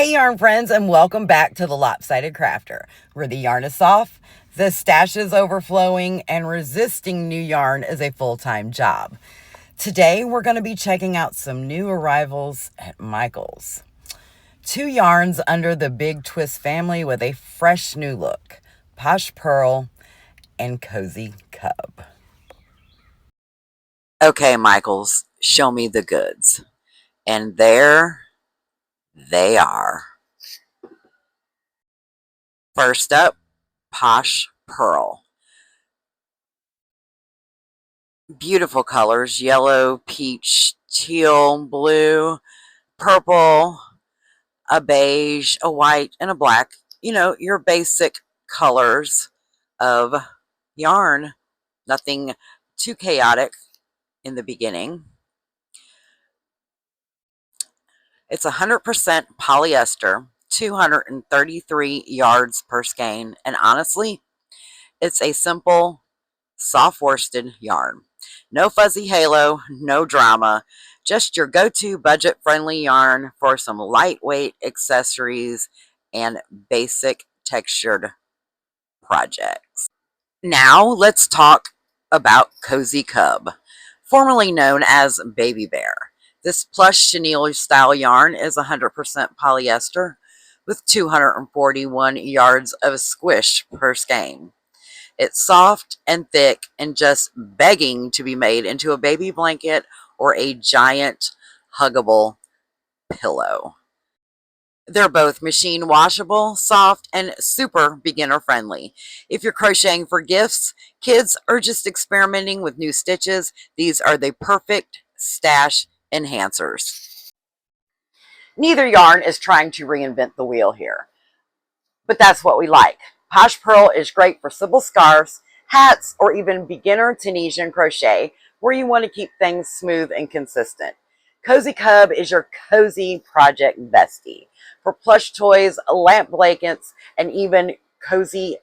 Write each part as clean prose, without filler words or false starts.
Hey yarn friends, and welcome back to the Lopsided Crafter, where the yarn is soft, the stash is overflowing, and resisting new yarn is a full-time job. Today we're going to be checking out some new arrivals at Michael's. 2 yarns under the Big Twist family with a fresh new look: Posh Purl and Cozy Cub. Okay, Michael's, show me the goods. And there they are. First up, Posh Purl. Beautiful colors: yellow, peach, teal, blue, purple, a beige, a white, and a black. You know, your basic colors of yarn. Nothing too chaotic in the beginning. It's 100% polyester, 233 yards per skein, and honestly, it's a simple, soft worsted yarn. No fuzzy halo, no drama, just your go-to budget-friendly yarn for some lightweight accessories and basic textured projects. Now let's talk about Cozy Cub, formerly known as Baby Bear. This plush chenille style yarn is 100% polyester with 241 yards of squish per skein. It's soft and thick and just begging to be made into a baby blanket or a giant huggable pillow. They're both machine washable, soft, and super beginner friendly. If you're crocheting for gifts, kids, or just experimenting with new stitches, these are the perfect stash enhancers. Neither yarn is trying to reinvent the wheel here, but that's what we like. Posh Purl is great for simple scarves, hats, or even beginner Tunisian crochet, where you want to keep things smooth and consistent. Cozy Cub is your cozy project bestie for plush toys, lamp blankets, and even cozy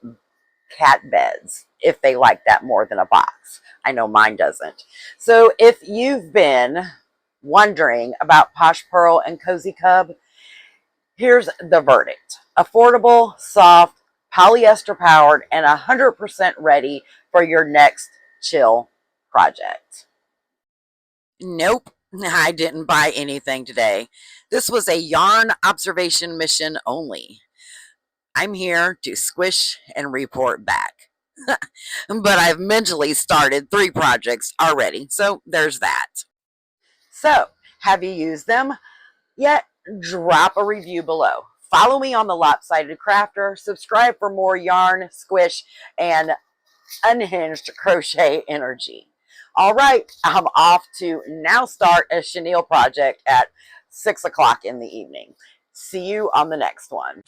cat beds, if they like that more than a box. I know mine doesn't. So if you've been wondering about Posh Purl and Cozy Cub, here's the verdict: affordable, soft, polyester powered, and 100% ready for your next chill project. Nope, I didn't buy anything today. This was a yarn observation mission only. I'm here to squish and report back. But I've mentally started 3 projects already, so there's that. So, have you used them yet? Drop a review below. Follow me on the Lopsided Crafter. Subscribe for more yarn, squish, and unhinged crochet energy. All right, I'm off to now start a chenille project at 6 o'clock in the evening. See you on the next one.